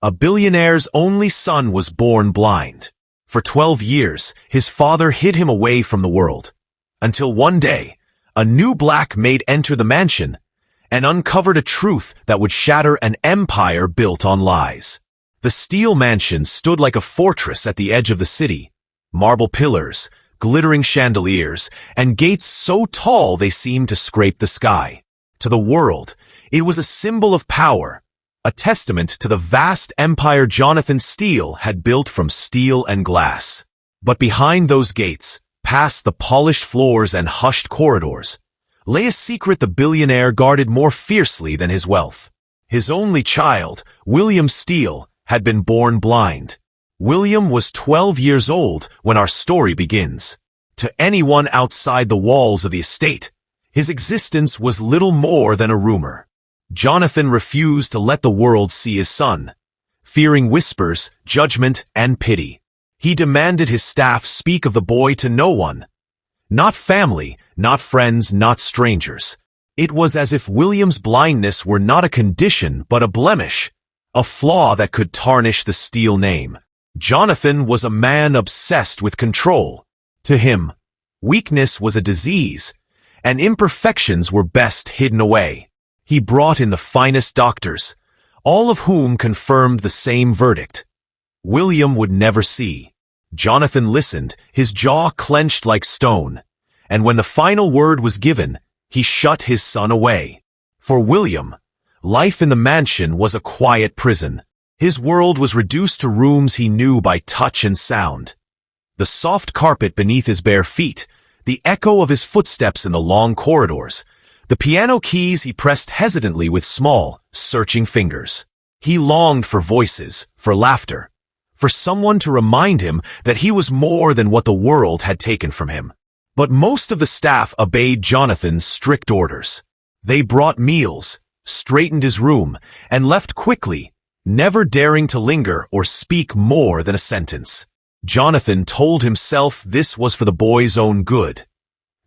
A billionaire's only son was born blind. For 12 years, his father hid him away from the world. Until one day, a new black maid entered the mansion and uncovered a truth that would shatter an empire built on lies. The steel mansion stood like a fortress at the edge of the city. Marble pillars, glittering chandeliers, and gates so tall they seemed to scrape the sky. To the world, it was a symbol of power, a testament to the vast empire Jonathan Steele had built from steel and glass. But behind those gates, past the polished floors and hushed corridors, lay a secret the billionaire guarded more fiercely than his wealth. His only child, William Steele, had been born blind. William was 12 years old when our story begins. To anyone outside the walls of the estate, his existence was little more than a rumor. Jonathan refused to let the world see his son, fearing whispers, judgment, and pity. He demanded his staff speak of the boy to no one. Not family, not friends, not strangers. It was as if William's blindness were not a condition but a blemish, a flaw that could tarnish the Steele name. Jonathan was a man obsessed with control. To him, weakness was a disease, and imperfections were best hidden away. He brought in the finest doctors, all of whom confirmed the same verdict. William would never see. Jonathan listened, his jaw clenched like stone, and when the final word was given, he shut his son away. For William, life in the mansion was a quiet prison. His world was reduced to rooms he knew by touch and sound. The soft carpet beneath his bare feet, the echo of his footsteps in the long corridors, the piano keys he pressed hesitantly with small, searching fingers. He longed for voices, for laughter, for someone to remind him that he was more than what the world had taken from him. But most of the staff obeyed Jonathan's strict orders. They brought meals, straightened his room, and left quickly, never daring to linger or speak more than a sentence. Jonathan told himself this was for the boy's own good,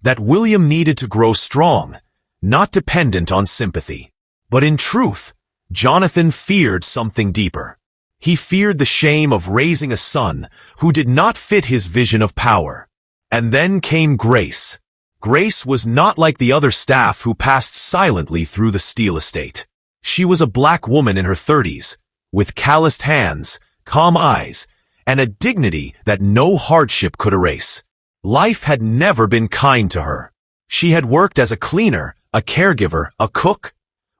that William needed to grow strong, not dependent on sympathy. But in truth, Jonathan feared something deeper. He feared the shame of raising a son who did not fit his vision of power. And then came Grace. Grace was not like the other staff who passed silently through the Steele estate. She was a black woman in her 30s, with calloused hands, calm eyes, and a dignity that no hardship could erase. Life had never been kind to her. She had worked as a cleaner, a caregiver, a cook,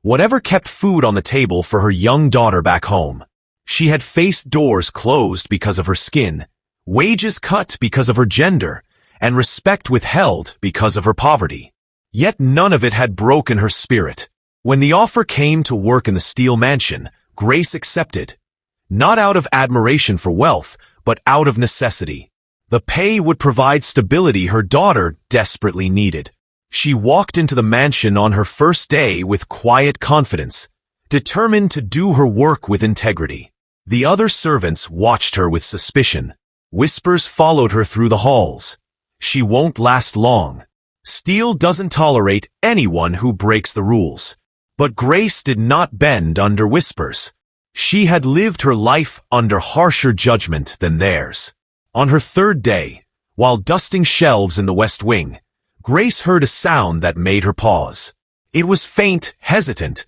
whatever kept food on the table for her young daughter back home. She had faced doors closed because of her skin, wages cut because of her gender, and respect withheld because of her poverty. Yet none of it had broken her spirit. When the offer came to work in the Steele mansion, Grace accepted, not out of admiration for wealth, but out of necessity. The pay would provide stability her daughter desperately needed. She walked into the mansion on her first day with quiet confidence, determined to do her work with integrity. The other servants watched her with suspicion. Whispers followed her through the halls. She won't last long. Steele doesn't tolerate anyone who breaks the rules. But Grace did not bend under whispers. She had lived her life under harsher judgment than theirs. On her third day, while dusting shelves in the West Wing, Grace heard a sound that made her pause. It was faint, hesitant.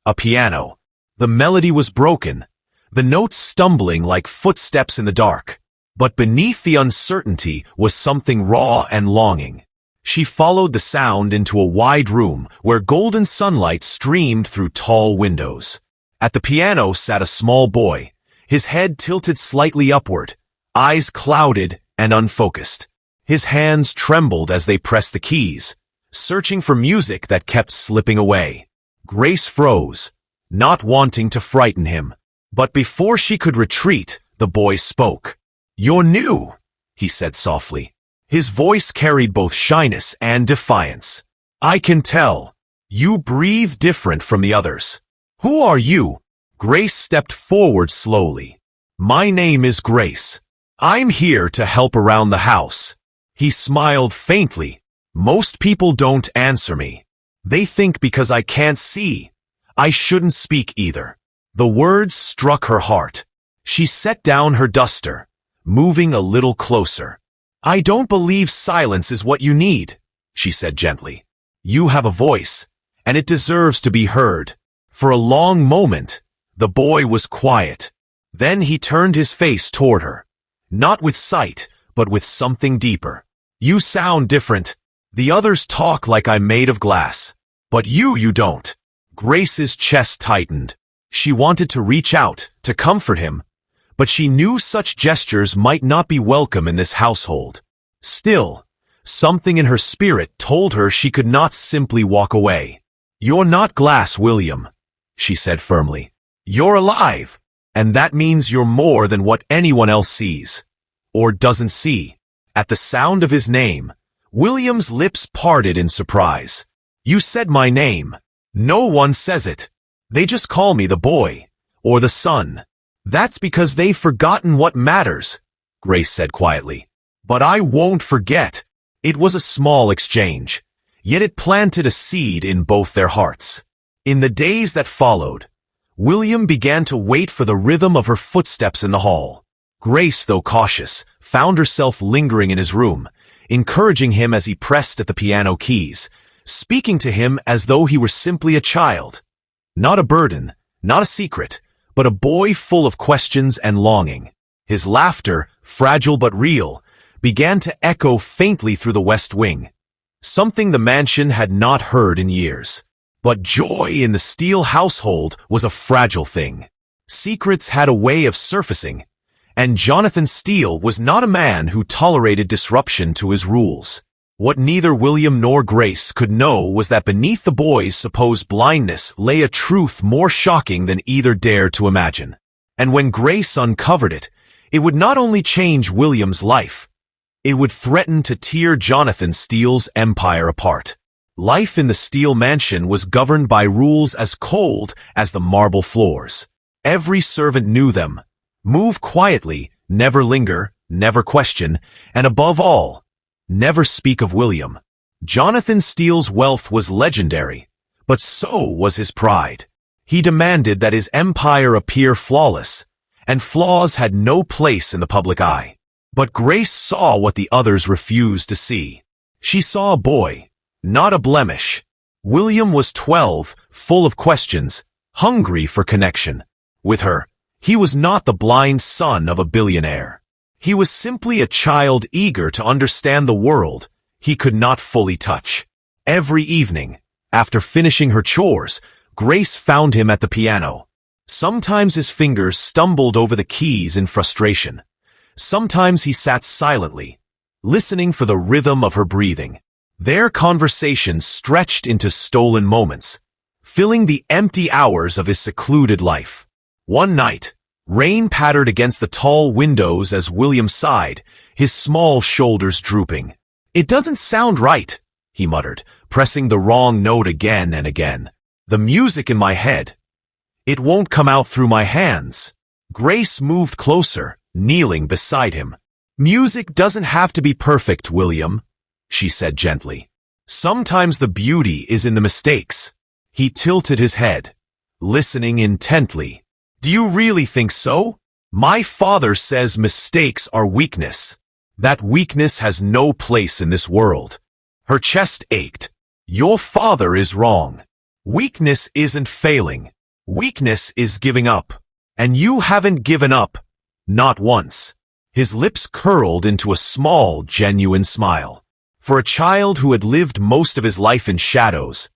A piano. The melody was broken, the notes stumbling like footsteps in the dark. But beneath the uncertainty was something raw and longing. She followed the sound into a wide room where golden sunlight streamed through tall windows. At the piano sat a small boy, his head tilted slightly upward, eyes clouded and unfocused. His hands trembled as they pressed the keys, searching for music that kept slipping away. Grace froze, not wanting to frighten him. But before she could retreat, the boy spoke. "You're new," he said softly. His voice carried both shyness and defiance. "I can tell. You breathe different from the others. Who are you?" Grace stepped forward slowly. "My name is Grace. I'm here to help around the house." He smiled faintly. "Most people don't answer me. They think because I can't see, I shouldn't speak either. The words struck her heart. She set down her duster, moving a little closer. "I don't believe silence is what you need," she said gently. "You have a voice, and it deserves to be heard." For a long moment, the boy was quiet. Then he turned his face toward her, not with sight, but with something deeper. "You sound different. The others talk like I'm made of glass. But you don't." Grace's chest tightened. She wanted to reach out, to comfort him, but she knew such gestures might not be welcome in this household. Still, something in her spirit told her she could not simply walk away. "You're not glass, William," she said firmly. "You're alive, and that means you're more than what anyone else sees, or doesn't see." At the sound of his name, William's lips parted in surprise. "You said my name. No one says it. They just call me the boy, or the son." "That's because they've forgotten what matters," Grace said quietly. "But I won't forget." It was a small exchange, yet it planted a seed in both their hearts. In the days that followed, William began to wait for the rhythm of her footsteps in the hall. Grace, though cautious, found herself lingering in his room, encouraging him as he pressed at the piano keys, speaking to him as though he were simply a child. Not a burden, not a secret, but a boy full of questions and longing. His laughter, fragile but real, began to echo faintly through the West Wing, something the mansion had not heard in years. But joy in the Steele household was a fragile thing. Secrets had a way of surfacing, and Jonathan Steele was not a man who tolerated disruption to his rules. What neither William nor Grace could know was that beneath the boy's supposed blindness lay a truth more shocking than either dared to imagine. And when Grace uncovered it, it would not only change William's life, it would threaten to tear Jonathan Steele's empire apart. Life in the Steele mansion was governed by rules as cold as the marble floors. Every servant knew them. Move quietly, never linger, never question, and above all, never speak of William. Jonathan Steele's wealth was legendary, but so was his pride. He demanded that his empire appear flawless, and flaws had no place in the public eye. But Grace saw what the others refused to see. She saw a boy, not a blemish. William was 12, full of questions, hungry for connection. With her, he was not the blind son of a billionaire. He was simply a child eager to understand the world he could not fully touch. Every evening, after finishing her chores, Grace found him at the piano. Sometimes his fingers stumbled over the keys in frustration. Sometimes he sat silently, listening for the rhythm of her breathing. Their conversation stretched into stolen moments, filling the empty hours of his secluded life. One night, rain pattered against the tall windows as William sighed, his small shoulders drooping. "It doesn't sound right," he muttered, pressing the wrong note again and again. "The music in my head. It won't come out through my hands." Grace moved closer, kneeling beside him. "Music doesn't have to be perfect, William," she said gently. "Sometimes the beauty is in the mistakes." He tilted his head, listening intently. "Do you really think so? My father says mistakes are weakness. That weakness has no place in this world." Her chest ached. "Your father is wrong. Weakness isn't failing. Weakness is giving up. And you haven't given up. Not once." His lips curled into a small, genuine smile. For a child who had lived most of his life in shadows,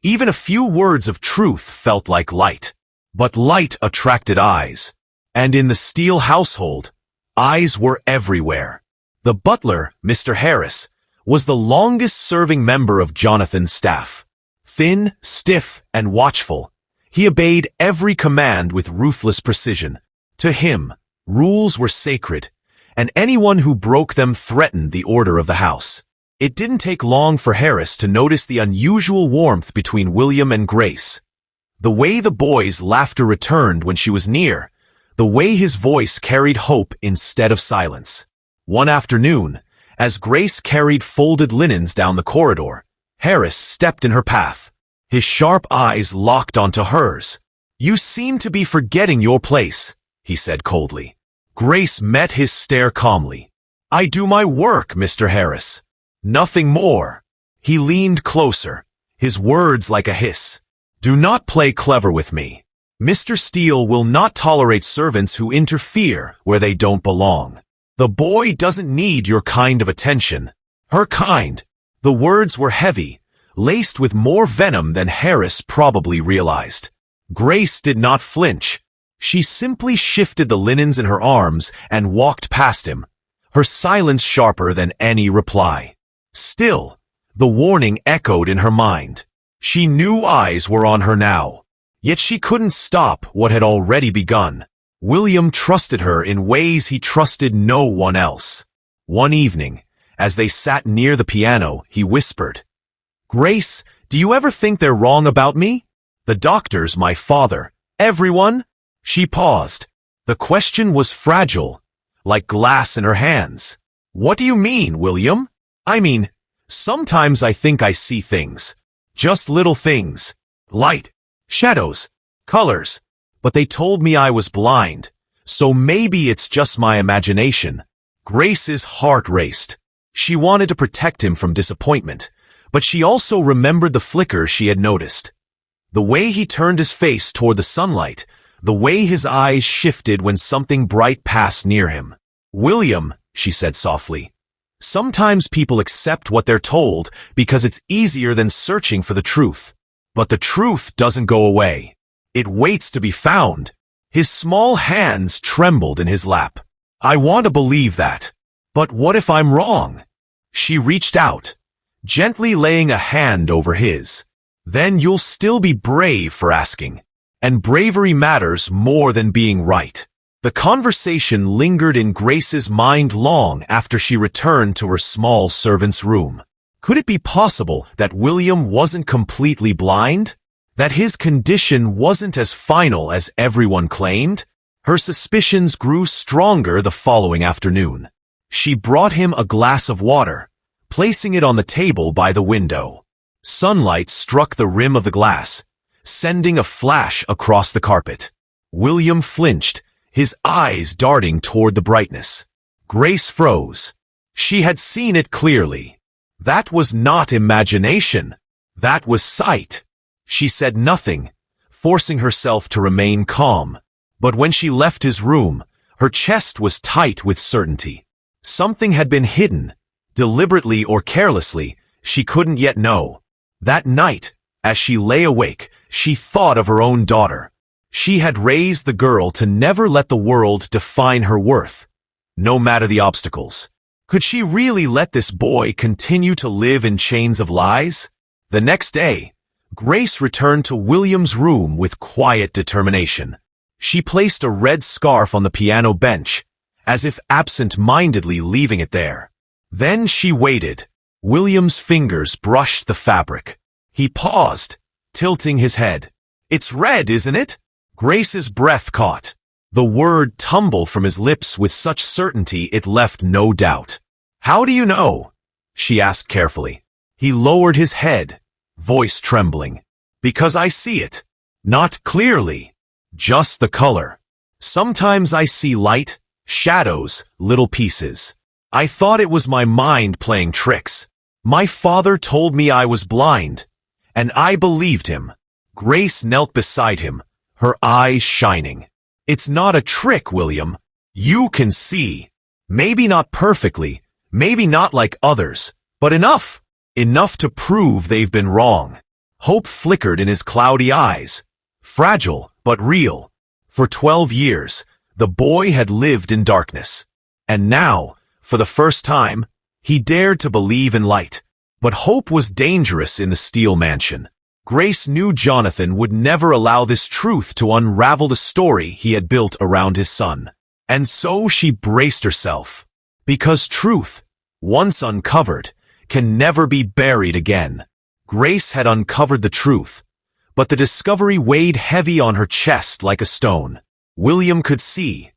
even a few words of truth felt like light. But light attracted eyes. And in the Steele household, eyes were everywhere. The butler, Mr. Harris, was the longest-serving member of Jonathan's staff. Thin, stiff, and watchful, he obeyed every command with ruthless precision. To him, rules were sacred, and anyone who broke them threatened the order of the house. It didn't take long for Harris to notice the unusual warmth between William and Grace. The way the boy's laughter returned when she was near, the way his voice carried hope instead of silence. One afternoon, as Grace carried folded linens down the corridor, Harris stepped in her path. His sharp eyes locked onto hers. You seem to be forgetting your place, he said coldly. Grace met his stare calmly. I do my work, Mr. Harris. Nothing more. He leaned closer, his words like a hiss. Do not play clever with me. Mr. Steele will not tolerate servants who interfere where they don't belong. The boy doesn't need your kind of attention. Her kind. The words were heavy, laced with more venom than Harris probably realized. Grace did not flinch. She simply shifted the linens in her arms and walked past him, her silence sharper than any reply. Still, the warning echoed in her mind. She knew eyes were on her now, yet she couldn't stop what had already begun. William trusted her in ways he trusted no one else. One evening, as they sat near the piano, he whispered, Grace, do you ever think they're wrong about me? The doctors, my father, everyone? She paused. The question was fragile, like glass in her hands. What do you mean, William? I mean, sometimes I think I see things. Just little things. Light, shadows, colors. But they told me I was blind, so maybe it's just my imagination. Grace's heart raced. She wanted to protect him from disappointment, but she also remembered the flicker she had noticed. The way he turned his face toward the sunlight, the way his eyes shifted when something bright passed near him. William, she said softly, sometimes people accept what they're told because it's easier than searching for the truth. But the truth doesn't go away. It waits to be found. His small hands trembled in his lap. I want to believe that. But what if I'm wrong? She reached out, gently laying a hand over his. Then you'll still be brave for asking. And bravery matters more than being right. The conversation lingered in Grace's mind long after she returned to her small servant's room. Could it be possible that William wasn't completely blind? That his condition wasn't as final as everyone claimed? Her suspicions grew stronger the following afternoon. She brought him a glass of water, placing it on the table by the window. Sunlight struck the rim of the glass, sending a flash across the carpet. William flinched, his eyes darting toward the brightness. Grace froze. She had seen it clearly. That was not imagination. That was sight. She said nothing, forcing herself to remain calm. But when she left his room, her chest was tight with certainty. Something had been hidden, deliberately or carelessly, she couldn't yet know. That night, as she lay awake, she thought of her own daughter. She had raised the girl to never let the world define her worth, no matter the obstacles. Could she really let this boy continue to live in chains of lies? The next day, Grace returned to William's room with quiet determination. She placed a red scarf on the piano bench, as if absent-mindedly leaving it there. Then she waited. William's fingers brushed the fabric. He paused, tilting his head. It's red, isn't it? Grace's breath caught. The word tumbled from his lips with such certainty it left no doubt. How do you know? She asked carefully. He lowered his head, voice trembling. Because I see it. Not clearly. Just the color. Sometimes I see light, shadows, little pieces. I thought it was my mind playing tricks. My father told me I was blind, and I believed him. Grace knelt beside him, her eyes shining. It's not a trick, William. You can see. Maybe not perfectly, maybe not like others, but enough. Enough to prove they've been wrong. Hope flickered in his cloudy eyes. Fragile, but real. For 12 years, the boy had lived in darkness. And now, for the first time, he dared to believe in light. But hope was dangerous in the Steele mansion. Grace knew Jonathan would never allow this truth to unravel the story he had built around his son. And so she braced herself. Because truth, once uncovered, can never be buried again. Grace had uncovered the truth, but the discovery weighed heavy on her chest like a stone. William could see,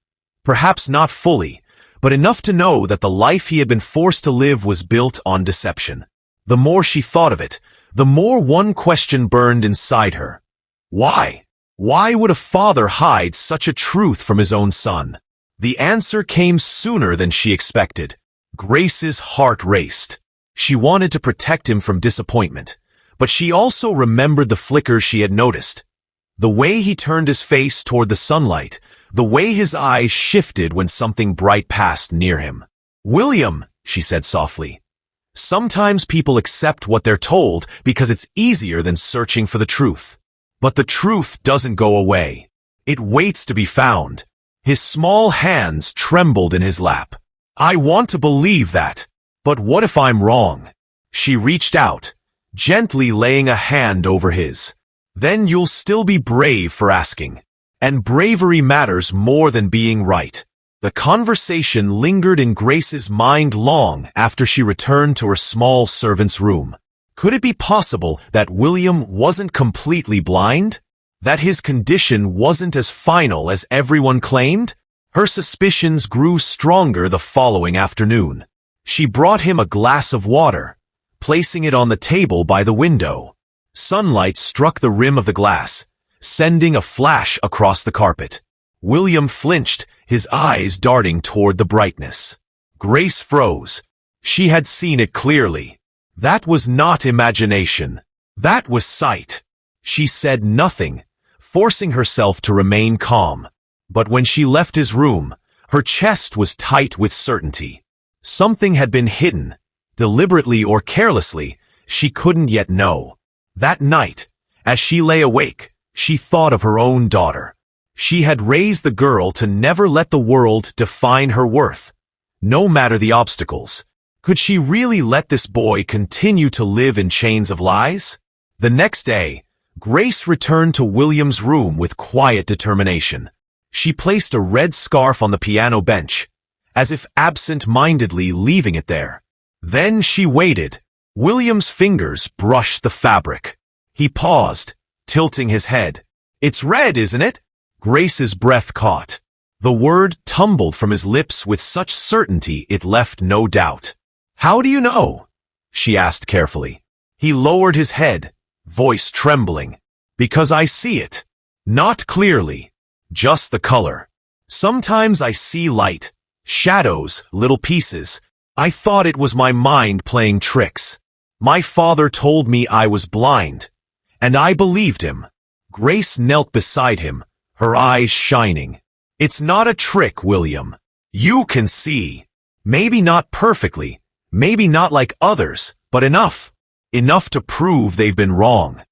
perhaps not fully, but enough to know that the life he had been forced to live was built on deception. The more she thought of it, the more one question burned inside her. Why? Why would a father hide such a truth from his own son? The answer came sooner than she expected. Grace's heart raced. She wanted to protect him from disappointment, but she also remembered the flickers she had noticed. The way he turned his face toward the sunlight, the way his eyes shifted when something bright passed near him. "William," she said softly, "sometimes people accept what they're told because it's easier than searching for the truth. But the truth doesn't go away. It waits to be found." His small hands trembled in his lap. "I want to believe that. But what if I'm wrong?" She reached out, gently laying a hand over his. "Then you'll still be brave for asking. And bravery matters more than being right." The conversation lingered in Grace's mind long after she returned to her small servant's room. Could it be possible that William wasn't completely blind? That his condition wasn't as final as everyone claimed? Her suspicions grew stronger the following afternoon. She brought him a glass of water, placing it on the table by the window. Sunlight struck the rim of the glass, sending a flash across the carpet. William flinched, his eyes darting toward the brightness. Grace froze. She had seen it clearly. That was not imagination. That was sight. She said nothing, forcing herself to remain calm. But when she left his room, her chest was tight with certainty. Something had been hidden, deliberately or carelessly, she couldn't yet know. That night, as she lay awake, she thought of her own daughter. She had raised the girl to never let the world define her worth, no matter the obstacles. Could she really let this boy continue to live in chains of lies? The next day, Grace returned to William's room with quiet determination. She placed a red scarf on the piano bench, as if absent-mindedly leaving it there. Then she waited. William's fingers brushed the fabric. He paused, tilting his head. "It's red, isn't it?" Grace's breath caught. The word tumbled from his lips with such certainty it left no doubt. "How do you know?" she asked carefully. He lowered his head, voice trembling. "Because I see it. Not clearly, just the color. Sometimes I see light, shadows, little pieces. I thought it was my mind playing tricks. My father told me I was blind, and I believed him." Grace knelt beside him, her eyes shining. "It's not a trick, William. You can see. Maybe not perfectly, maybe not like others, but enough. Enough to prove they've been wrong."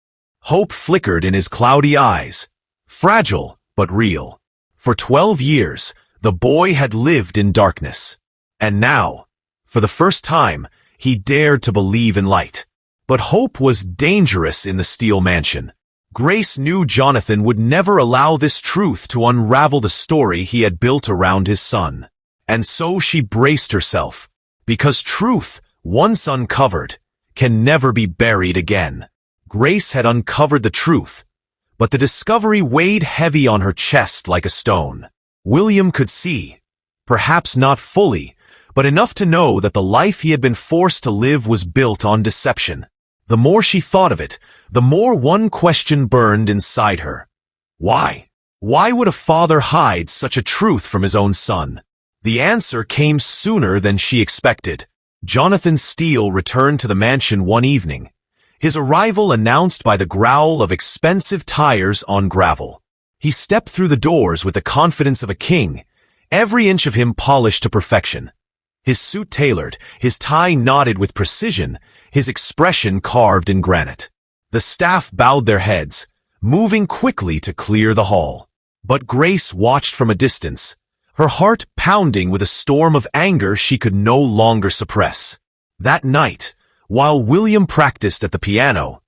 Hope flickered in his cloudy eyes, fragile but real. For 12 years, the boy had lived in darkness. And now, for the first time, he dared to believe in light. But hope was dangerous in the steel mansion. Grace knew Jonathan would never allow this truth to unravel the story he had built around his son. And so she braced herself, because truth, once uncovered, can never be buried again. Grace had uncovered the truth, but the discovery weighed heavy on her chest like a stone. William could see, perhaps not fully, but enough to know that the life he had been forced to live was built on deception. The more she thought of it, the more one question burned inside her. Why? Why would a father hide such a truth from his own son? The answer came sooner than she expected. Jonathan Steele returned to the mansion one evening, his arrival announced by the growl of expensive tires on gravel. He stepped through the doors with the confidence of a king, every inch of him polished to perfection. His suit tailored, his tie knotted with precision, his expression carved in granite. The staff bowed their heads, moving quickly to clear the hall. But Grace watched from a distance, her heart pounding with a storm of anger she could no longer suppress. That night, while William practiced at the piano,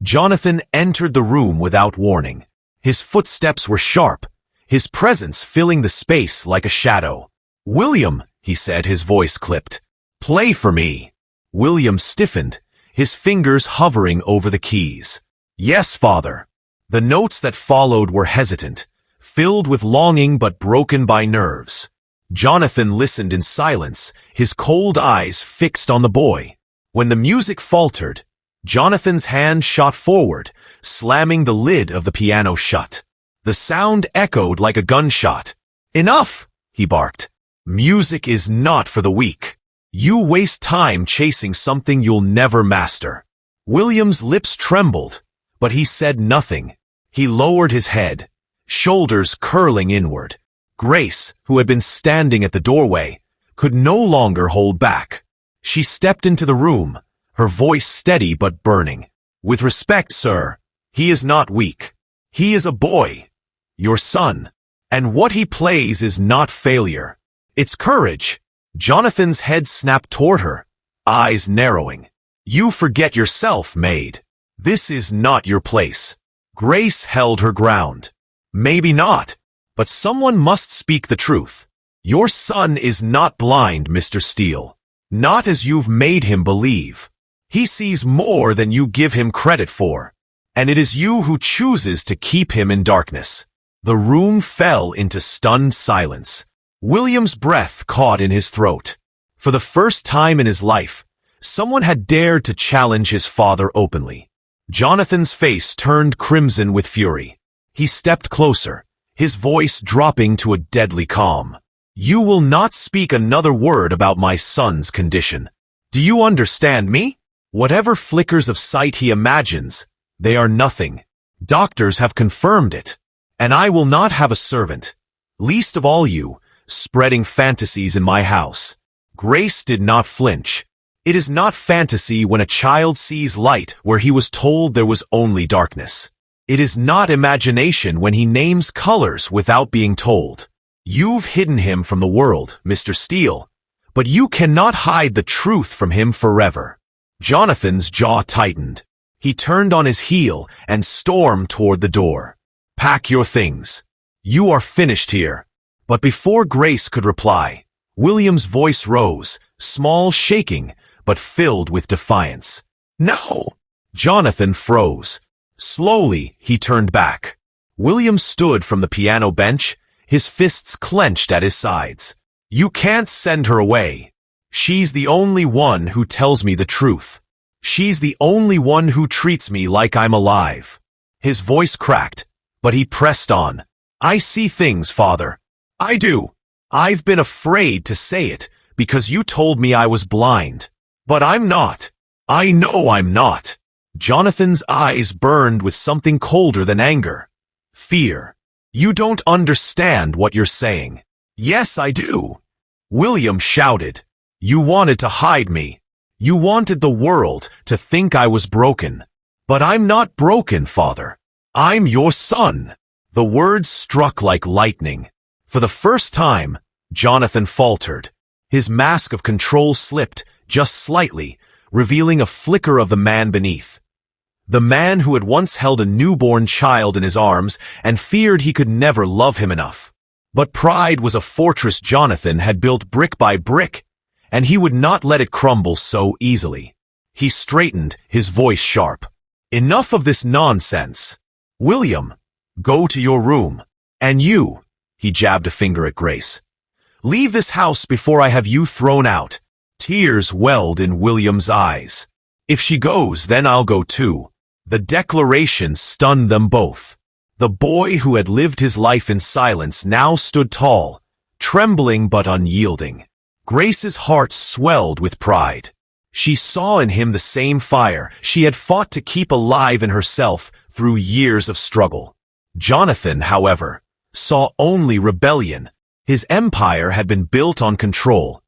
Jonathan entered the room without warning. His footsteps were sharp, his presence filling the space like a shadow. "William," he said, his voice clipped. "Play for me." William stiffened, his fingers hovering over the keys. "Yes, father." The notes that followed were hesitant, filled with longing but broken by nerves. Jonathan listened in silence, his cold eyes fixed on the boy. When the music faltered, Jonathan's hand shot forward, slamming the lid of the piano shut. The sound echoed like a gunshot. "Enough!" he barked. "Music is not for the weak. You waste time chasing something you'll never master." William's lips trembled, but he said nothing. He lowered his head, shoulders curling inward. Grace, who had been standing at the doorway, could no longer hold back. She stepped into the room, her voice steady but burning. "With respect, sir, he is not weak. He is a boy, your son, and what he plays is not failure. It's courage." Jonathan's head snapped toward her, eyes narrowing. "You forget yourself, Maid. This is not your place." Grace held her ground. "Maybe not, but someone must speak the truth. Your son is not blind, Mr. Steele. Not as you've made him believe. He sees more than you give him credit for, and it is you who chooses to keep him in darkness." The room fell into stunned silence. William's breath caught in his throat. For the first time in his life, someone had dared to challenge his father openly. Jonathan's face turned crimson with fury. He stepped closer, his voice dropping to a deadly calm. "You will not speak another word about my son's condition. Do you understand me? Whatever flickers of sight he imagines, they are nothing. Doctors have confirmed it. And I will not have a servant, least of all you, spreading fantasies in my house." Grace did not flinch. It is not fantasy when a child sees light where he was told there was only darkness. It is not imagination when he names colors without being told. You've hidden him from the world, Mr. Steele, but you cannot hide the truth from him forever. Jonathan's jaw tightened. He turned on his heel and stormed toward the door. "Pack your things. You are finished here." But before Grace could reply, William's voice rose, small, shaking, but filled with defiance. "No!" Jonathan froze. Slowly, he turned back. William stood from the piano bench, his fists clenched at his sides. "You can't send her away. She's the only one who tells me the truth. She's the only one who treats me like I'm alive." His voice cracked, but he pressed on. "I see things, Father. I do. I've been afraid to say it because you told me I was blind. But I'm not. I know I'm not." Jonathan's eyes burned with something colder than anger. Fear. "You don't understand what you're saying." "Yes, I do." William shouted. "You wanted to hide me. You wanted the world to think I was broken. But I'm not broken, Father. I'm your son." The words struck like lightning. For the first time, Jonathan faltered. His mask of control slipped, just slightly, revealing a flicker of the man beneath. The man who had once held a newborn child in his arms and feared he could never love him enough. But pride was a fortress Jonathan had built brick by brick, and he would not let it crumble so easily. He straightened, his voice sharp. "Enough of this nonsense. William, go to your room. And you," he jabbed a finger at Grace, "leave this house before I have you thrown out." Tears welled in William's eyes. "If she goes, then I'll go too." The declaration stunned them both. The boy who had lived his life in silence now stood tall, trembling but unyielding. Grace's heart swelled with pride. She saw in him the same fire she had fought to keep alive in herself through years of struggle. Jonathan, however, saw only rebellion. His empire had been built on control,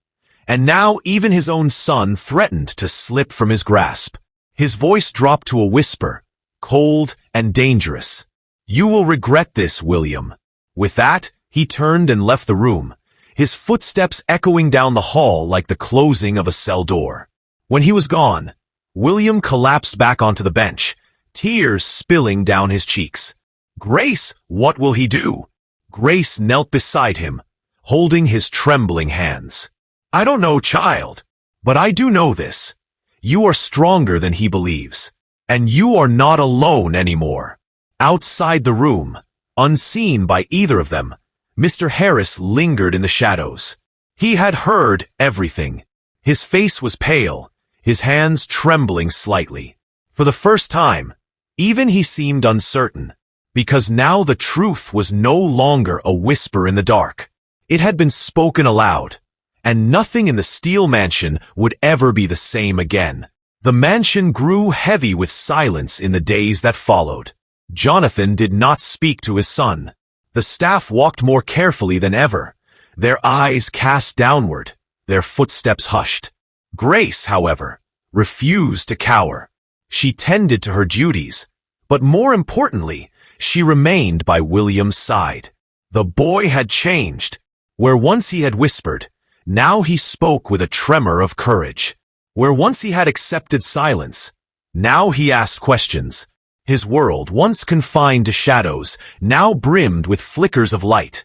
and now even his own son threatened to slip from his grasp. His voice dropped to a whisper, cold and dangerous. "You will regret this, William." With that, he turned and left the room, his footsteps echoing down the hall like the closing of a cell door. When he was gone, William collapsed back onto the bench, tears spilling down his cheeks. "Grace, what will he do?" Grace knelt beside him, holding his trembling hands. "I don't know, child, but I do know this. You are stronger than he believes, and you are not alone anymore." Outside the room, unseen by either of them, Mr. Harris lingered in the shadows. He had heard everything. His face was pale, his hands trembling slightly. For the first time, even he seemed uncertain. because now the truth was no longer a whisper in the dark. It had been spoken aloud, and nothing in the steel mansion would ever be the same again. The mansion grew heavy with silence in the days that followed. Jonathan did not speak to his son. The staff walked more carefully than ever, their eyes cast downward, their footsteps hushed. Grace, however, refused to cower. She tended to her duties, but more importantly, she remained by William's side. The boy had changed. Where once he had whispered, now he spoke with a tremor of courage. Where once he had accepted silence, now he asked questions. His world, once confined to shadows, now brimmed with flickers of light,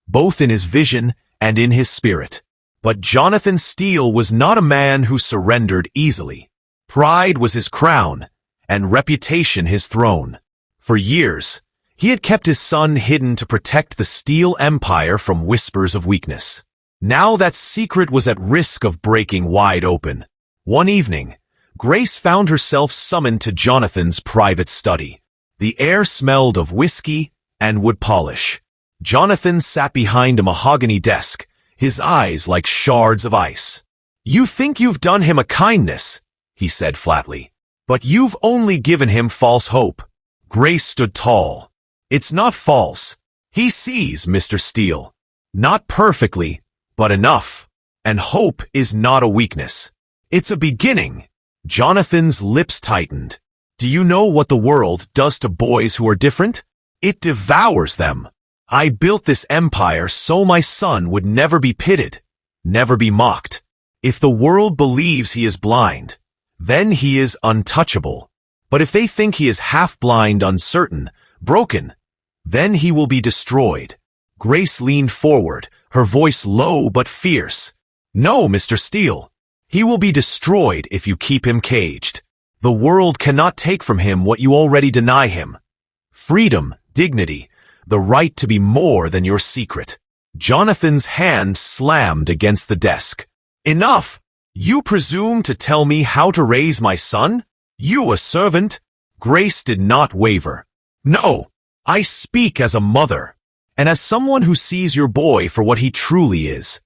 both in his vision and in his spirit. But Jonathan Steele was not a man who surrendered easily. Pride was his crown, and reputation his throne. For years, he had kept his son hidden to protect the Steele empire from whispers of weakness. Now that secret was at risk of breaking wide open. One evening, Grace found herself summoned to Jonathan's private study. The air smelled of whiskey and wood polish. Jonathan sat behind a mahogany desk, his eyes like shards of ice. "You think you've done him a kindness," he said flatly, "but you've only given him false hope." Grace stood tall. "It's not false. He sees, Mr. Steele. Not perfectly, but enough. And hope is not a weakness. It's a beginning." Jonathan's lips tightened. "Do you know what the world does to boys who are different? It devours them. I built this empire so my son would never be pitted, never be mocked. If the world believes he is blind, then he is untouchable. But if they think he is half-blind, uncertain, broken, then he will be destroyed." Grace leaned forward, her voice low but fierce. "No, Mr. Steele. He will be destroyed if you keep him caged. The world cannot take from him what you already deny him. Freedom, dignity, the right to be more than your secret." Jonathan's hand slammed against the desk. "Enough! You presume to tell me how to raise my son? You, a servant?" Grace did not waver. "No, I speak as a mother, and as someone who sees your boy for what he truly is.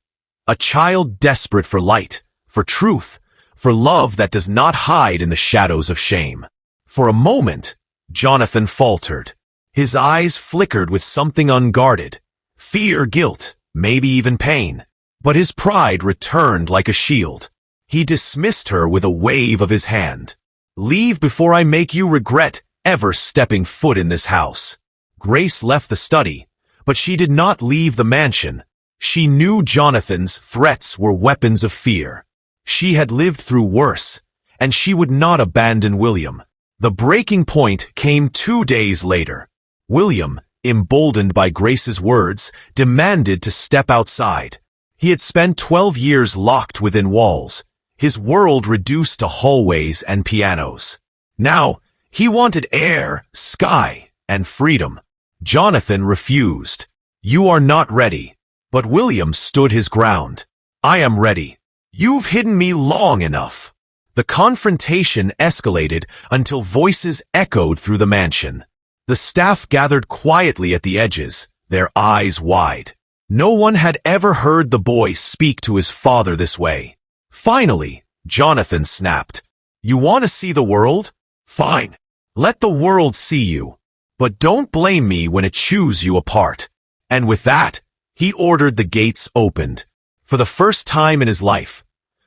A child desperate for light, for truth, for love that does not hide in the shadows of shame." For a moment, Jonathan faltered. His eyes flickered with something unguarded, fear, guilt, maybe even pain. But his pride returned like a shield. He dismissed her with a wave of his hand. "Leave before I make you regret ever stepping foot in this house." Grace left the study, but she did not leave the mansion. She knew Jonathan's threats were weapons of fear. She had lived through worse, and she would not abandon William. The breaking point came 2 days later. William, emboldened by Grace's words, demanded to step outside. He had spent 12 years locked within walls, his world reduced to hallways and pianos. Now, he wanted air, sky, and freedom. Jonathan refused. "You are not ready." But William stood his ground. "I am ready. You've hidden me long enough." The confrontation escalated until voices echoed through the mansion. The staff gathered quietly at the edges, their eyes wide. No one had ever heard the boy speak to his father this way. Finally, Jonathan snapped. "You want to see the world? Fine. Let the world see you. But don't blame me when it chews you apart." And with that, he ordered the gates opened. For the first time in his life,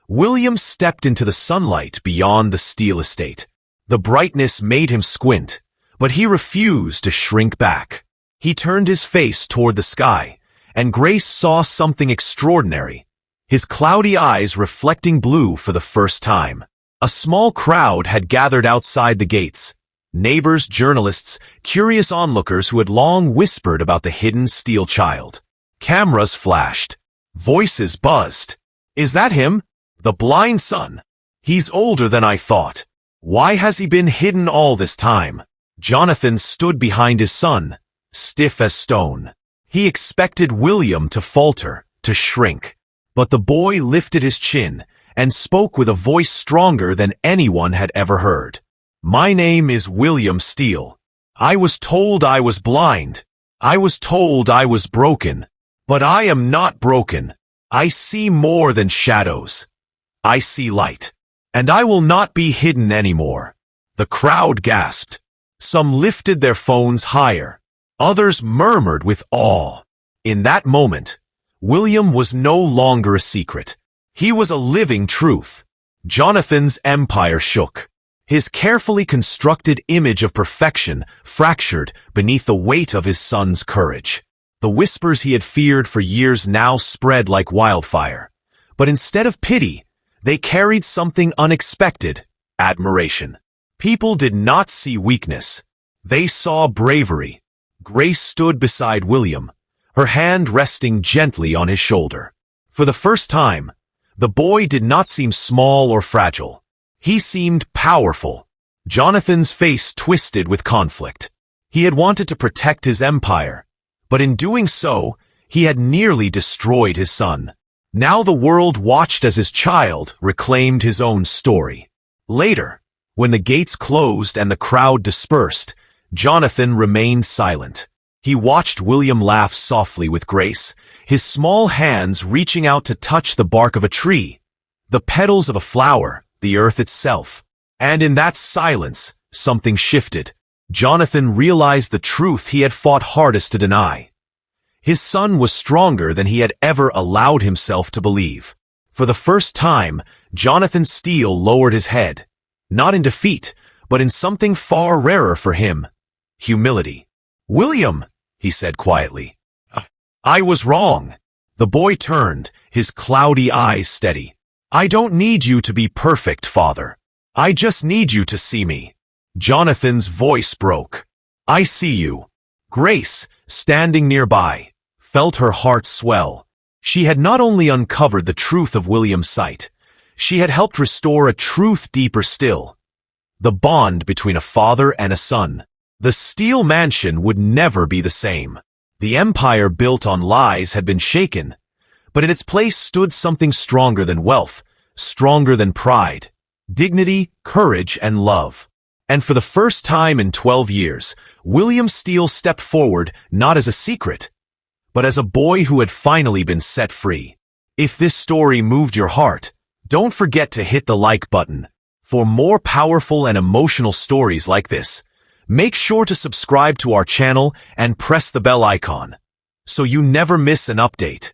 William stepped into the sunlight beyond the Steele estate. The brightness made him squint, but he refused to shrink back. He turned his face toward the sky, and Grace saw something extraordinary, his cloudy eyes reflecting blue for the first time. A small crowd had gathered outside the gates. Neighbors, journalists, curious onlookers who had long whispered about the hidden Steele child. Cameras flashed. Voices buzzed. "Is that him? The blind son? He's older than I thought. Why has he been hidden all this time?" Jonathan stood behind his son, stiff as stone. He expected William to falter, to shrink. But the boy lifted his chin and spoke with a voice stronger than anyone had ever heard. "My name is William Steele. I was told I was blind. I was told I was broken. But I am not broken. I see more than shadows. I see light. And I will not be hidden anymore. The crowd gasped. Some lifted their phones higher. Others murmured with awe. In that moment, William was no longer a secret. He was a living truth. Jonathan's empire shook. His carefully constructed image of perfection fractured beneath the weight of his son's courage. The whispers he had feared for years now spread like wildfire. But instead of pity, they carried something unexpected: admiration. People did not see weakness. They saw bravery. Grace stood beside William, her hand resting gently on his shoulder. For the first time, the boy did not seem small or fragile. He seemed powerful. Jonathan's face twisted with conflict. He had wanted to protect his empire, but in doing so, he had nearly destroyed his son. Now the world watched as his child reclaimed his own story. Later, when the gates closed and the crowd dispersed, Jonathan remained silent. He watched William laugh softly with Grace, his small hands reaching out to touch the bark of a tree, the petals of a flower, the earth itself. And in that silence, something shifted. Jonathan realized the truth he had fought hardest to deny. His son was stronger than he had ever allowed himself to believe. For the first time, Jonathan Steele lowered his head, not in defeat, but in something far rarer for him: humility. "William," he said quietly, "I was wrong." The boy turned, his cloudy eyes steady. "I don't need you to be perfect, Father. I just need you to see me." Jonathan's voice broke. "I see you." Grace, standing nearby, felt her heart swell. She had not only uncovered the truth of William's sight, she had helped restore a truth deeper still: the bond between a father and a son. The Steele mansion would never be the same. The empire built on lies had been shaken, but in its place stood something stronger than wealth, stronger than pride, dignity, courage, and love. And for the first time in 12 years, William Steele stepped forward not as a secret, but as a boy who had finally been set free. If this story moved your heart, don't forget to hit the like button. For more powerful and emotional stories like this, make sure to subscribe to our channel and press the bell icon so you never miss an update.